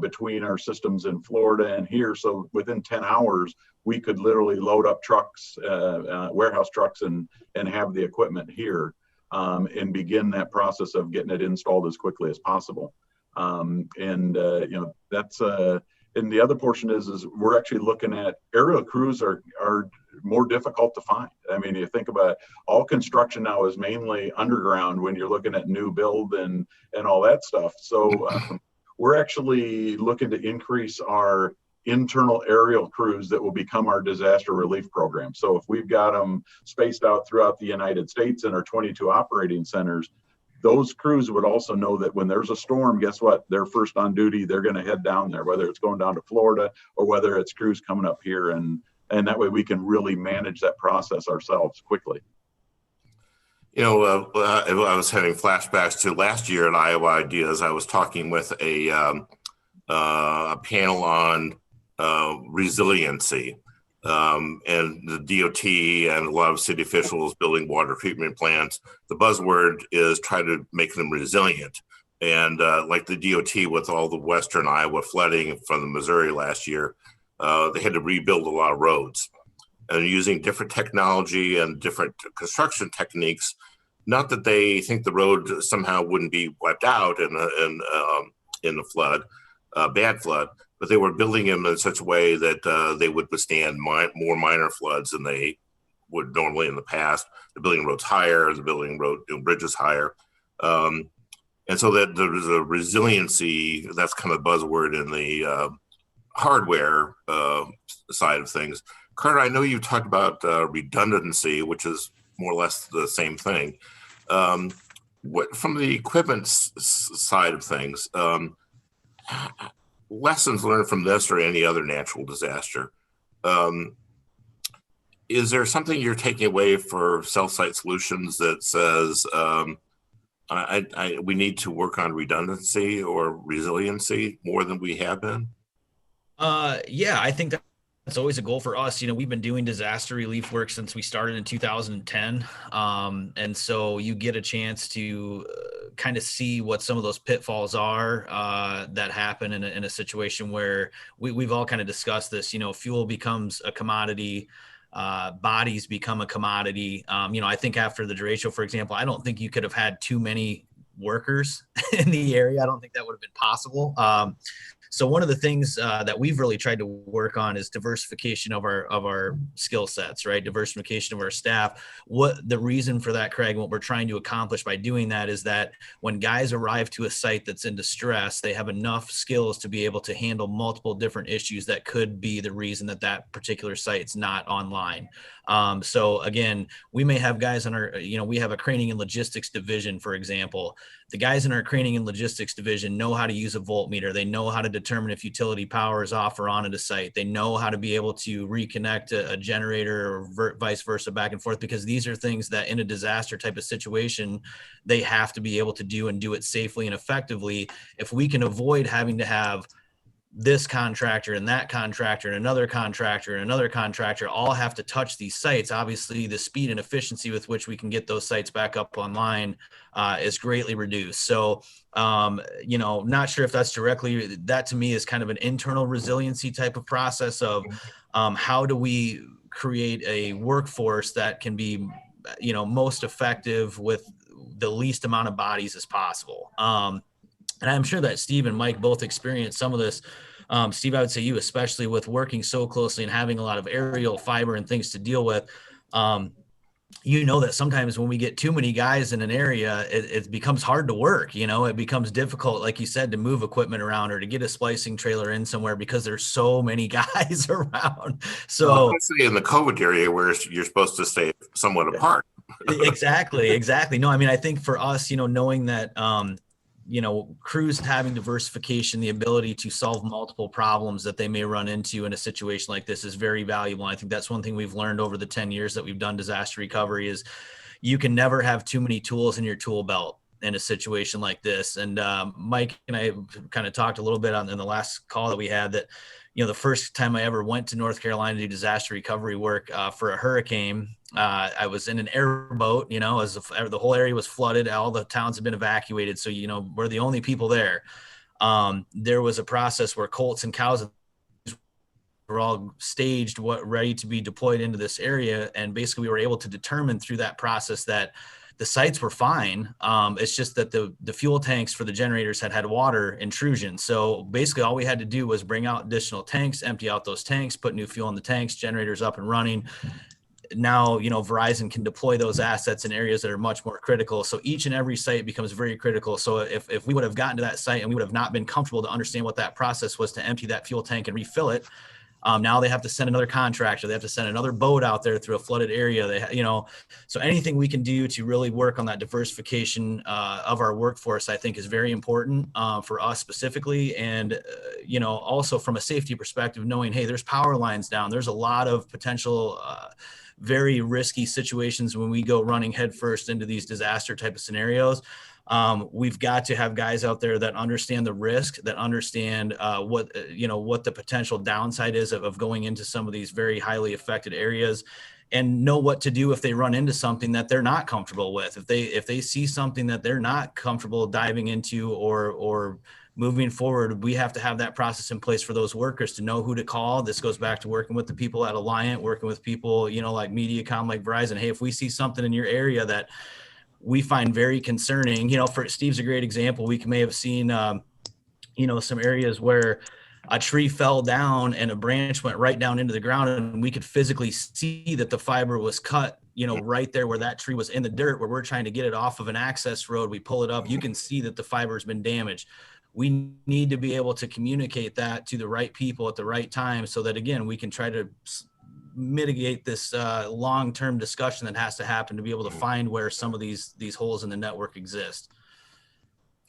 between our systems in Florida and here. So within 10 hours, we could literally load up trucks, warehouse trucks, and have the equipment here, and begin that process of getting it installed as quickly as possible. That's and the other portion is we're actually looking at aerial crews are more difficult to find. I mean, you think about it, all construction now is mainly underground when you're looking at new build and all that stuff. So we're actually looking to increase our internal aerial crews that will become our disaster relief program. So if we've got them spaced out throughout the United States in our 22 operating centers, those crews would also know that when there's a storm, guess what? They're first on duty. They're going to head down there, whether it's going down to Florida or whether it's crews coming up here. And that way we can really manage that process ourselves quickly. I was having flashbacks to last year at Iowa Ideas. I was talking with a panel on resiliency. And the DOT and a lot of city officials building water treatment plants, the buzzword is try to make them resilient. And like the DOT with all the Western Iowa flooding from the Missouri last year, they had to rebuild a lot of roads and using different technology and different construction techniques. Not that they think the road somehow wouldn't be wiped out in a flood, bad flood, but they were building them in such a way that they would withstand more minor floods than they would normally in the past. They're building roads higher, they're building bridges higher. And so that there's a resiliency, that's kind of buzzword in the hardware side of things. Carter, I know you talked about redundancy, which is more or less the same thing. What from the equipment side of things, lessons learned from this or any other natural disaster. Is there something you're taking away for Cellsite Solutions that says we need to work on redundancy or resiliency more than we have been? Yeah, I think that's always a goal for us. We've been doing disaster relief work since we started in 2010. And so you get a chance to kind of see what some of those pitfalls are that happen in a situation where we've all kind of discussed this. Fuel becomes a commodity, bodies become a commodity. I think after the Derecho, for example, I don't think you could have had too many workers in the area. I don't think that would have been possible. So one of the things that we've really tried to work on is diversification of our skill sets, right? Diversification of our staff. What the reason for that, Craig, what we're trying to accomplish by doing that is that when guys arrive to a site that's in distress, they have enough skills to be able to handle multiple different issues that could be the reason that particular site's not online. So again, we may have guys on our, we have a craning and logistics division, for example. The guys in our craning and logistics division know how to use a voltmeter. They know how to determine if utility power is off or on at a site. They know how to be able to reconnect a generator or vice versa back and forth, because these are things that in a disaster type of situation, they have to be able to do and do it safely and effectively. If we can avoid having to have this contractor and that contractor and another contractor and another contractor all have to touch these sites, obviously the speed and efficiency with which we can get those sites back up online is greatly reduced. So, not sure if that's directly, that to me is kind of an internal resiliency type of process of how do we create a workforce that can be, most effective with the least amount of bodies as possible. And I'm sure that Steve and Mike both experienced some of this. Steve, I would say you, especially with working so closely and having a lot of aerial fiber and things to deal with, that sometimes when we get too many guys in an area, it becomes hard to work. It becomes difficult, like you said, to move equipment around or to get a splicing trailer in somewhere because there's so many guys around. So especially in the COVID area where you're supposed to stay somewhat apart. Exactly. No, I think for us, knowing that, crews having diversification, the ability to solve multiple problems that they may run into in a situation like this is very valuable. I think that's one thing we've learned over the 10 years that we've done disaster recovery is you can never have too many tools in your tool belt in a situation like this. And Mike and I kind of talked a little bit in the last call that we had that, the first time I ever went to North Carolina to do disaster recovery work for a hurricane, I was in an airboat, as the whole area was flooded, all the towns had been evacuated. So, we're the only people there. There was a process where colts and cows were all staged, ready to be deployed into this area. And basically we were able to determine through that process that the sites were fine. It's just that the fuel tanks for the generators had water intrusion. So basically all we had to do was bring out additional tanks, empty out those tanks, put new fuel in the tanks, generators up and running. Now, Verizon can deploy those assets in areas that are much more critical. So each and every site becomes very critical. So if we would have gotten to that site and we would have not been comfortable to understand what that process was to empty that fuel tank and refill it, now they have to send another contractor. They have to send another boat out there through a flooded area. So anything we can do to really work on that diversification of our workforce, I think is very important for us specifically. And, also from a safety perspective, knowing, hey, there's power lines down. There's a lot of potential very risky situations when we go running headfirst into these disaster type of scenarios. We've got to have guys out there that understand the risk, that understand what the potential downside is of going into some of these very highly affected areas, and know what to do if they run into something that they're not comfortable with. If they see something that they're not comfortable diving into or moving forward, we have to have that process in place for those workers to know who to call. This goes back to working with the people at Alliant, working with people, like Mediacom, like Verizon. Hey, if we see something in your area that we find very concerning, for Steve's a great example. We may have seen, some areas where a tree fell down and a branch went right down into the ground, and we could physically see that the fiber was cut, right there where that tree was in the dirt, where we're trying to get it off of an access road. We pull it up, you can see that the fiber has been damaged. We need to be able to communicate that to the right people at the right time, so that, again, we can try to mitigate this long-term discussion that has to happen to be able to find where some of these holes in the network exist.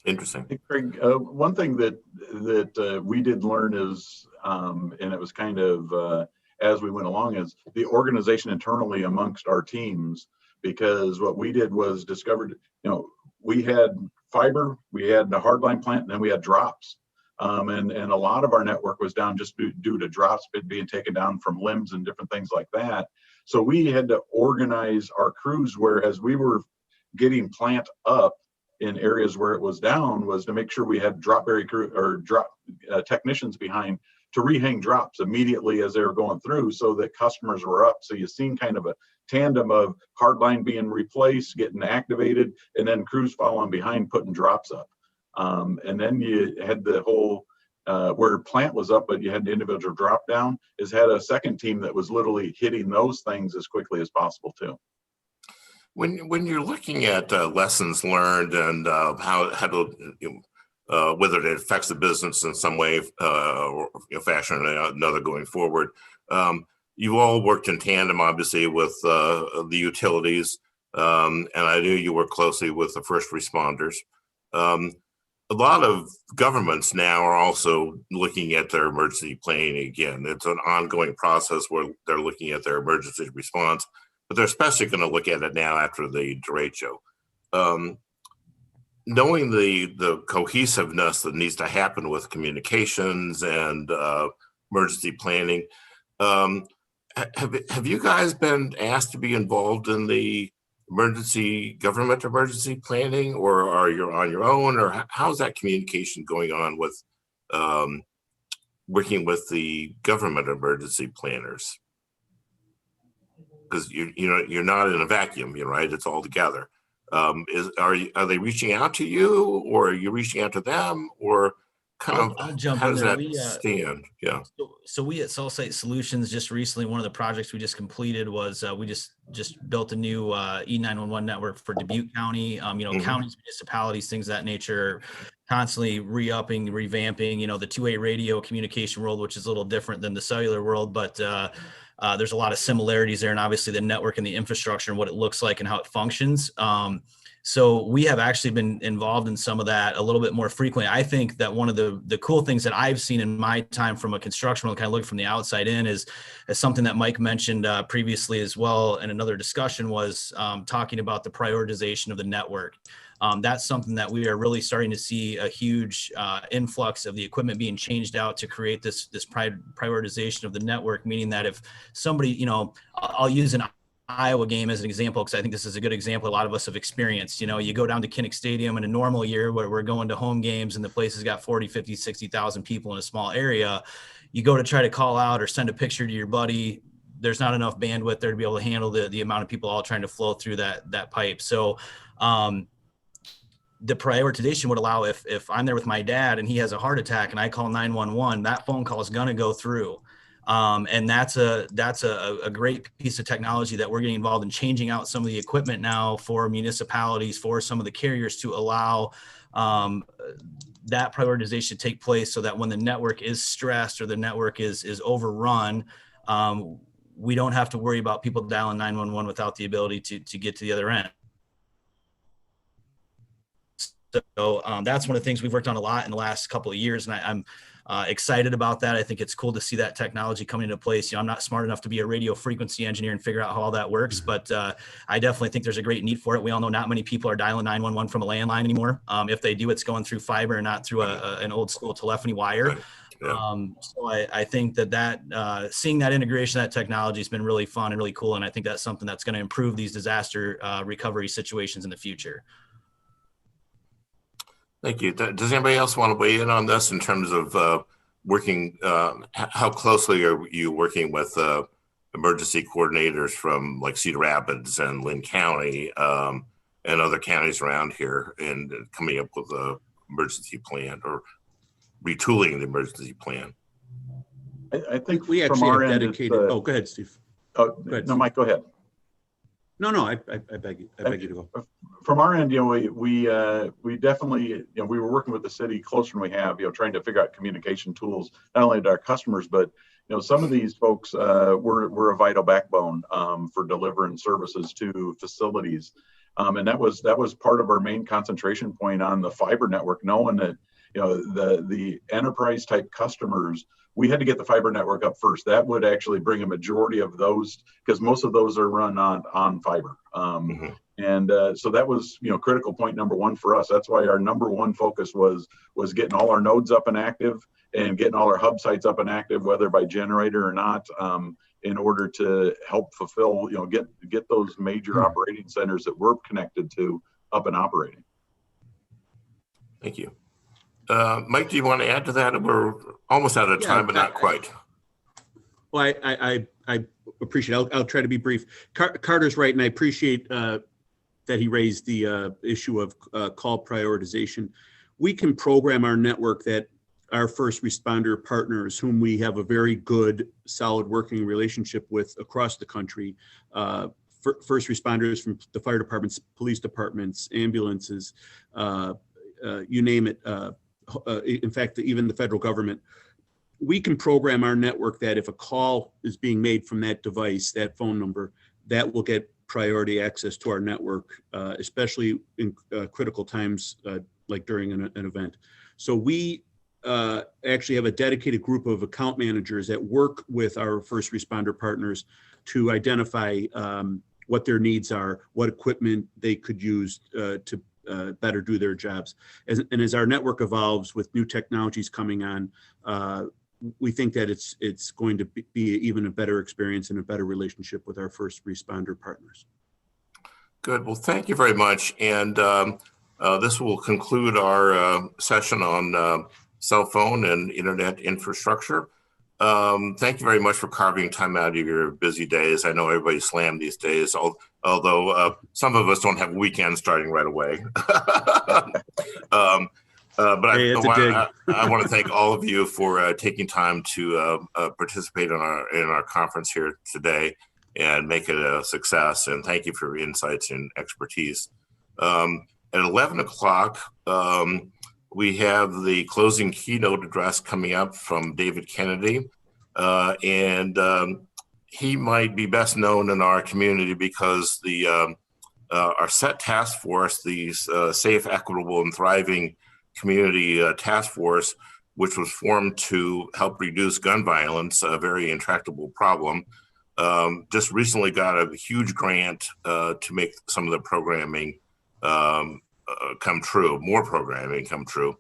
Interesting. Hey, Craig, one thing that we did learn is, and it was kind of as we went along, is the organization internally amongst our teams. Because what we did was discovered, we had fiber, we had the hardline plant, and then we had drops. And a lot of our network was down just due to drops being taken down from limbs and different things like that. So we had to organize our crews, whereas we were getting plant up in areas where it was down, was to make sure we had drop technicians behind to rehang drops immediately as they were going through, so that customers were up. So you've seen kind of a tandem of hardline being replaced, getting activated, and then crews following behind putting drops up. And then you had the whole where plant was up, but you had the individual drop down, is had a second team that was literally hitting those things as quickly as possible too. When you're looking at lessons learned and how to whether it affects the business in some way or fashion or another going forward, you all worked in tandem, obviously, with the utilities, and I knew you worked closely with the first responders. A lot of governments now are also looking at their emergency planning again. It's an ongoing process where they're looking at their emergency response, but they're especially going to look at it now after the Derecho. Knowing the cohesiveness that needs to happen with communications and emergency planning, have you guys been asked to be involved in the government emergency planning, or are you on your own, or how's that communication going on with working with the government emergency planners? Because you're not in a vacuum, right? It's all together. Are they reaching out to you, or are you reaching out to them, or I'll jump how does that stand? Yeah. So we at Cellsite Solutions just recently, one of the projects we just completed was we just built a new E911 network for Dubuque County. Counties, municipalities, things of that nature, constantly re-upping, revamping. The two-way radio communication world, which is a little different than the cellular world, but there's a lot of similarities there, and obviously the network and the infrastructure and what it looks like and how it functions. So we have actually been involved in some of that a little bit more frequently. I think that one of the cool things that I've seen in my time from a construction world, kind of looking from the outside in, is something that Mike mentioned previously as well in another discussion, was talking about the prioritization of the network. That's something that we are really starting to see a huge influx of the equipment being changed out to create this prioritization of the network, meaning that if somebody, I'll use an Iowa game as an example, because I think this is a good example a lot of us have experienced. You go down to Kinnick Stadium in a normal year where we're going to home games and the place has got 40, 50, 60,000 people in a small area. You go to try to call out or send a picture to your buddy. There's not enough bandwidth there to be able to handle the amount of people all trying to flow through that pipe. So the prioritization would allow if I'm there with my dad and he has a heart attack and I call 911, that phone call is going to go through. And that's a great piece of technology that we're getting involved in, changing out some of the equipment now for municipalities, for some of the carriers, to allow that prioritization to take place, so that when the network is stressed or the network is overrun, we don't have to worry about people dialing 911 without the ability to get to the other end. So that's one of the things we've worked on a lot in the last couple of years, and I'm excited about that. I think it's cool to see that technology coming into place. I'm not smart enough to be a radio frequency engineer and figure out how all that works, but I definitely think there's a great need for it. We all know not many people are dialing 911 from a landline anymore. If they do, it's going through fiber and not through an old school telephony wire. Yeah. So I think that seeing that integration, that technology has been really fun and really cool. And I think that's something that's going to improve these disaster recovery situations in the future. Thank you. Does anybody else want to weigh in on this in terms of working? How closely are you working with emergency coordinators from like Cedar Rapids and Lynn County and other counties around here, and coming up with an emergency plan or retooling the emergency plan? I think we from actually our have end, dedicated. Go ahead, Steve. Go ahead, no, Mike, go ahead. No, I beg you to go. From our end, we definitely, we were working with the city closer than we have, trying to figure out communication tools, not only to our customers, but, some of these folks were a vital backbone for delivering services to facilities. And that was part of our main concentration point on the fiber network, knowing that, the enterprise type customers, we had to get the fiber network up first. That would actually bring a majority of those, because most of those are run on fiber. And so that was, critical point number one for us. That's why our number one focus was getting all our nodes up and active, and getting all our hub sites up and active, whether by generator or not, in order to help fulfill, get those major operating centers that we're connected to up and operating. Thank you. Mike, do you want to add to that? We're almost out of time, but not quite. Well, I appreciate it. I'll try to be brief. Carter's right, and I appreciate that he raised the issue of call prioritization. We can program our network that our first responder partners, whom we have a very good, solid working relationship with across the country, first responders from the fire departments, police departments, ambulances, you name it. In fact, even the federal government, we can program our network that if a call is being made from that device, that phone number, that will get priority access to our network, especially in critical times like during an event. So we actually have a dedicated group of account managers that work with our first responder partners to identify what their needs are, what equipment they could use to better do their jobs. As our network evolves with new technologies coming on, we think that it's going to be even a better experience and a better relationship with our first responder partners. Good. Well, thank you very much. And this will conclude our session on cell phone and internet infrastructure. Thank you very much for carving time out of your busy days. I know everybody's slammed these days, although some of us don't have weekends starting right away. But hey, I want to thank all of you for taking time to participate in our conference here today and make it a success. And thank you for your insights and expertise. At 11 o'clock, we have the closing keynote address coming up from David Kennedy. And he might be best known in our community because our SET task force, the Safe, Equitable, and Thriving Community Task Force, which was formed to help reduce gun violence, a very intractable problem, just recently got a huge grant to make some of the programming come true, more programming come true.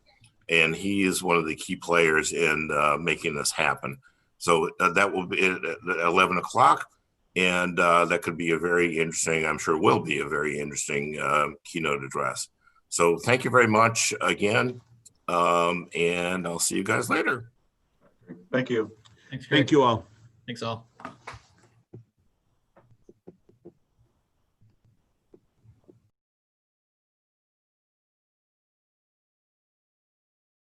And he is one of the key players in making this happen. So that will be at 11 o'clock. And that could be a very interesting, I'm sure will be a very interesting keynote address. So thank you very much again. And I'll see you guys later. Thank you. Thanks, Greg. Thank you all. Thanks all.